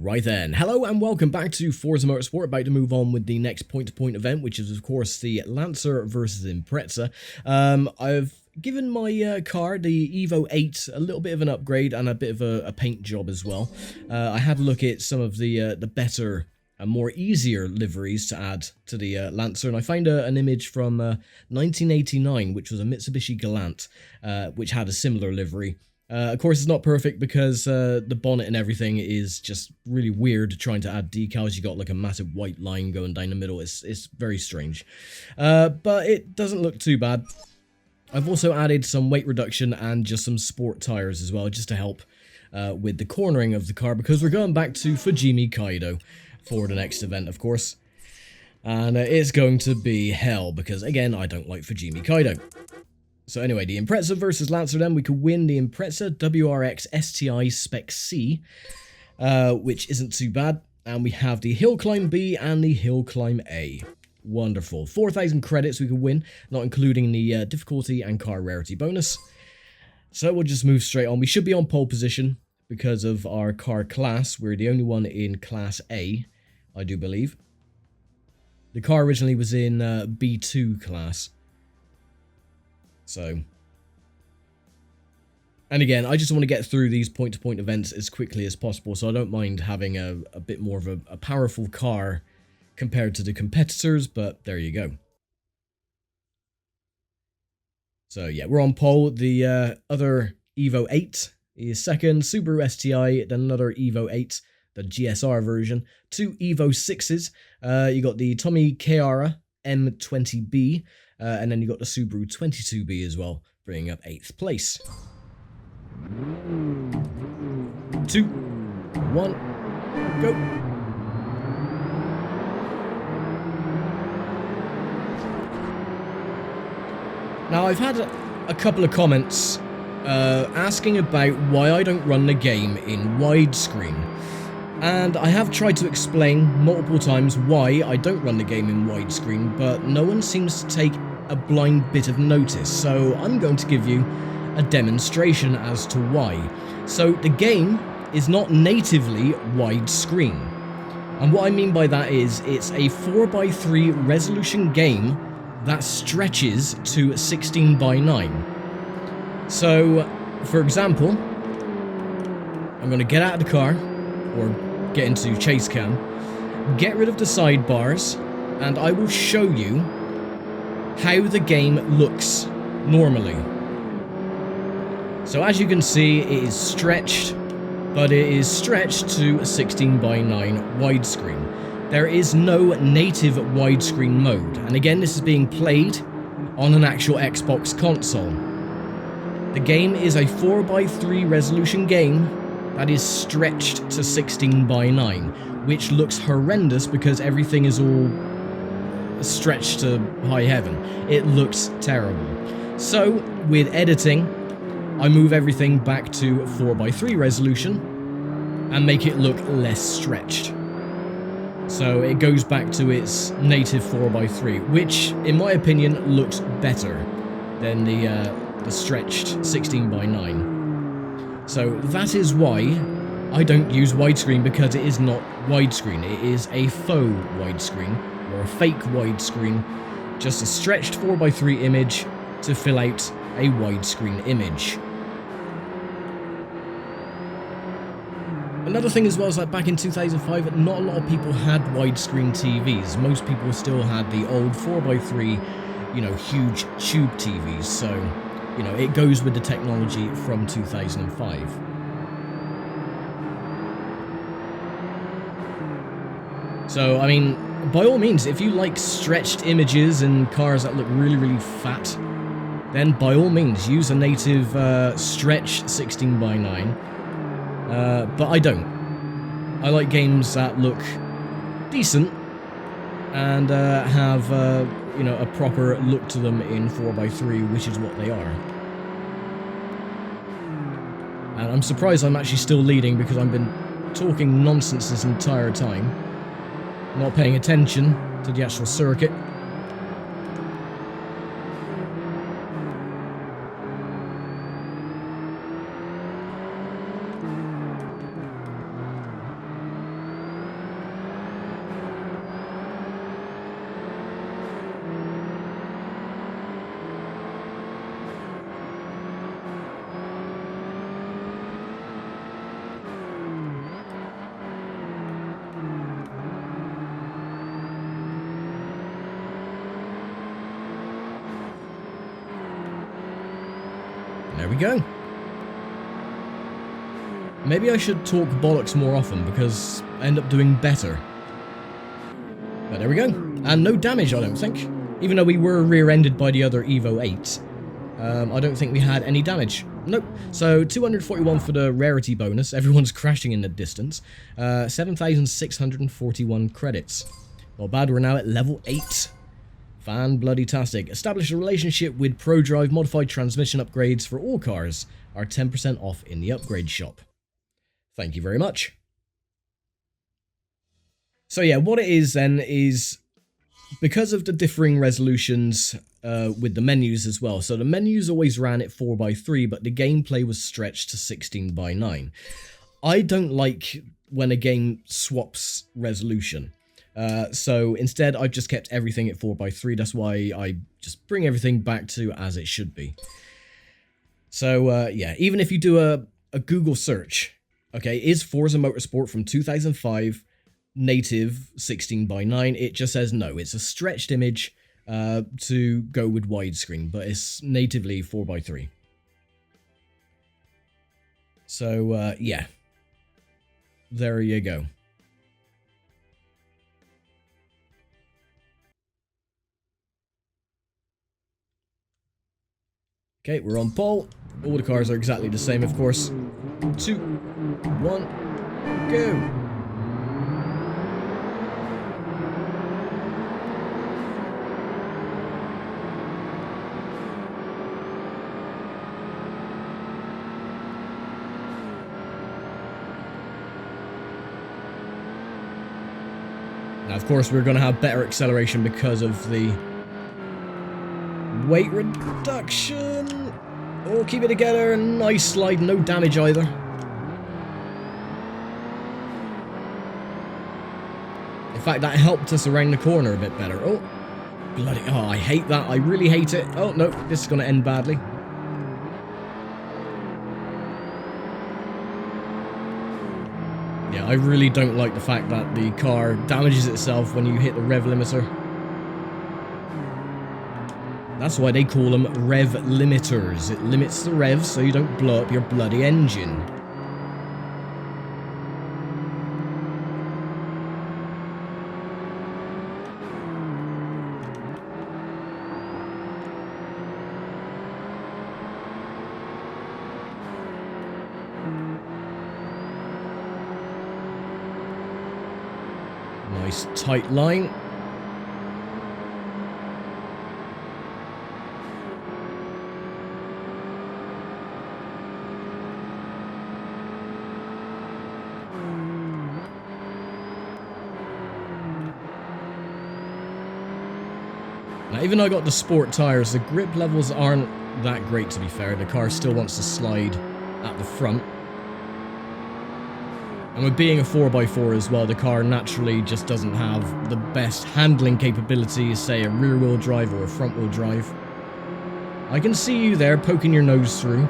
Right then, hello and welcome back to Forza Motorsport, about to move on with the next point-to-point event, which is of course the Lancer versus Impreza. I've given my car, the Evo 8, a little bit of an upgrade and a bit of a paint job as well. I had a look at some of the better and more easier liveries to add to the Lancer, and I found an image from 1989, which was a Mitsubishi Galant, which had a similar livery. Of course, it's not perfect because the bonnet and everything is just really weird trying to add decals. You got like a massive white line going down the middle. It's very strange. But it doesn't look too bad. I've also added some weight reduction and just some sport tires as well, just to help with the cornering of the car, because we're going back to Fujimi Kaido for the next event, of course. And it's going to be hell because, again, I don't like Fujimi Kaido. So anyway, the Impreza versus Lancer then, we could win the Impreza WRX STI Spec C, which isn't too bad. And we have the Hillclimb B and the Hillclimb A. Wonderful. 4,000 credits we could win, not including the difficulty and car rarity bonus. So we'll just move straight on. We should be on pole position because of our car class. We're the only one in Class A, I do believe. The car originally was in B2 class. So, and again, I just want to get through these point-to-point events as quickly as possible, so I don't mind having a bit more of a powerful car compared to the competitors, but there you go. So yeah, we're on pole. The other Evo 8 is second, Subaru STI, then another Evo 8, the GSR version, two Evo 6s, you got the Tommy Chiara M20B, and then you got the Subaru 22B as well, bringing up 8th place. 2, 1, go! Now, I've had a couple of comments asking about why I don't run the game in widescreen. And I have tried to explain multiple times why I don't run the game in widescreen, but no one seems to take a blind bit of notice, so I'm going to give you a demonstration as to why. So the game is not natively widescreen. And what I mean by that is it's a 4:3 resolution game that stretches to 16:9. So, for example, I'm going to get out of the car, or get into chase cam, get rid of the sidebars, and I will show you how the game looks normally. So as you can see, it is stretched, but it is stretched to 16:9 widescreen. There is no native widescreen mode, and again, this is being played on an actual Xbox console. The game is a 4:3 resolution game that is stretched to 16:9, which looks horrendous because everything is all stretched to high heaven. It looks terrible. So, with editing, I move everything back to 4:3 resolution and make it look less stretched. So it goes back to its native 4:3, which, in my opinion, looks better than the stretched 16:9. So that is why I don't use widescreen, because it is not widescreen. It is a faux widescreen, or a fake widescreen, just a stretched 4:3 image to fill out a widescreen image. Another thing as well is that back in 2005, not a lot of people had widescreen TVs. Most people still had the old 4:3, huge tube TVs. So, it goes with the technology from 2005. So, I mean, by all means, if you like stretched images and cars that look really, really fat, then by all means, use a native stretched 16:9. But I don't. I like games that look decent and have, a proper look to them in 4:3, which is what they are. And I'm surprised I'm actually still leading, because I've been talking nonsense this entire time, not paying attention to the actual circuit. we go. Maybe I should talk bollocks more often because I end up doing better. But there we go. And no damage, I don't think. Even though we were rear-ended by the other Evo 8, I don't think we had any damage. Nope. So 241 for the rarity bonus. Everyone's crashing in the distance. 7,641 credits. Not bad, we're now at level 8. Fan-bloody-tastic. Establish a relationship with ProDrive modified transmission upgrades for all cars are 10% off in the upgrade shop. Thank you very much. So yeah, what it is then is because of the differing resolutions with the menus as well. So the menus always ran at 4:3, but the gameplay was stretched to 16:9. I don't like when a game swaps resolution. So instead, I've just kept everything at 4:3. That's why I just bring everything back to as it should be. So yeah, even if you do a Google search, okay, is Forza Motorsport from 2005 native 16:9? It just says no. It's a stretched image to go with widescreen, but it's natively 4:3. So yeah, there you go. Okay, we're on pole. All the cars are exactly the same, of course. 2, 1, go! Now, of course, we're going to have better acceleration because of the weight reduction. Oh, keep it together. Nice slide. No damage either. In fact, that helped us around the corner a bit better. Oh, bloody. Oh, I hate that. I really hate it. Oh, no. This is going to end badly. Yeah, I really don't like the fact that the car damages itself when you hit the rev limiter. That's why they call them rev limiters. It limits the revs so you don't blow up your bloody engine. Nice tight line. Now, even though I got the sport tyres, the grip levels aren't that great, to be fair. The car still wants to slide at the front. And with being a 4x4 as well, the car naturally just doesn't have the best handling capability as, say, a rear-wheel drive or a front-wheel drive. I can see you there poking your nose through.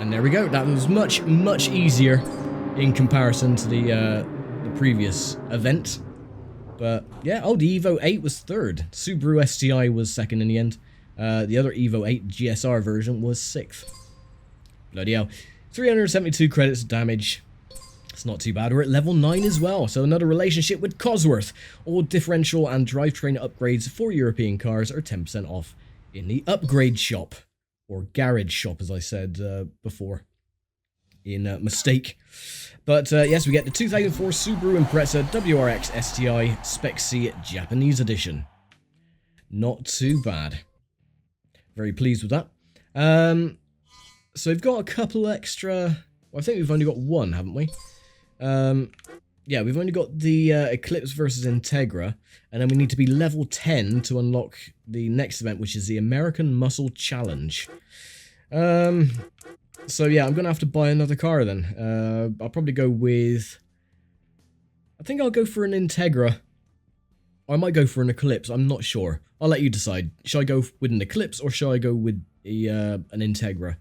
And there we go. That was much, much easier in comparison to the previous event. But yeah, oh, the Evo 8 was third. Subaru STI was second in the end. The other Evo 8 GSR version was 6th. Bloody hell. 372 credits of damage. It's not too bad. We're at level 9 as well. So another relationship with Cosworth. All differential and drivetrain upgrades for European cars are 10% off in the upgrade shop. Or garage shop, as I said before, in mistake. But yes, we get the 2004 Subaru Impreza WRX STI Spec C Japanese Edition. Not too bad. Very pleased with that. So we've got a couple extra... Well, I think we've only got one, haven't we? Yeah, we've only got the Eclipse versus Integra, and then we need to be level 10 to unlock the next event, which is the American Muscle Challenge. So yeah, I'm going to have to buy another car then. I'll probably go with... I think I'll go for an Integra Or I might go for an Eclipse, I'm not sure. I'll let you decide. Should I go with an Eclipse or should I go with an Integra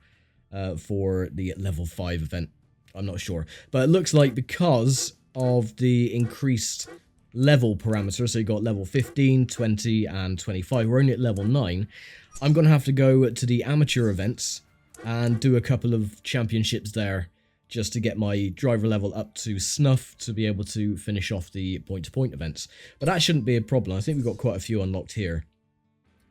for the level 5 event? I'm not sure. But it looks like because of the increased level parameters, so you got level 15, 20, and 25, we're only at level 9, I'm going to have to go to the amateur events and do a couple of championships there just to get my driver level up to snuff to be able to finish off the point-to-point events. But that shouldn't be a problem. I think we've got quite a few unlocked here.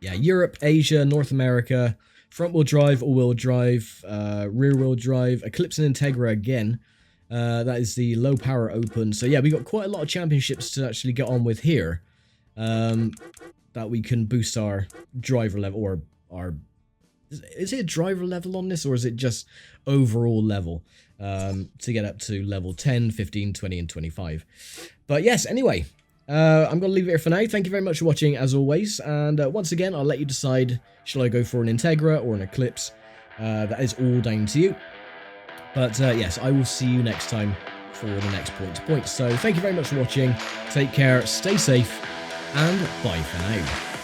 Yeah, Europe, Asia, North America, front-wheel drive, all-wheel drive, rear-wheel drive, Eclipse and Integra again. That is the low-power open. So yeah, we got quite a lot of championships to actually get on with here. That we can boost our driver level, or our... Is it a driver level on this, or is it just overall level to get up to level 10, 15, 20, and 25? But yes, anyway, I'm going to leave it here for now. Thank you very much for watching, as always. And once again, I'll let you decide, shall I go for an Integra or an Eclipse? That is all down to you. But yes, I will see you next time for the next point-to-point. So thank you very much for watching. Take care, stay safe, and bye for now.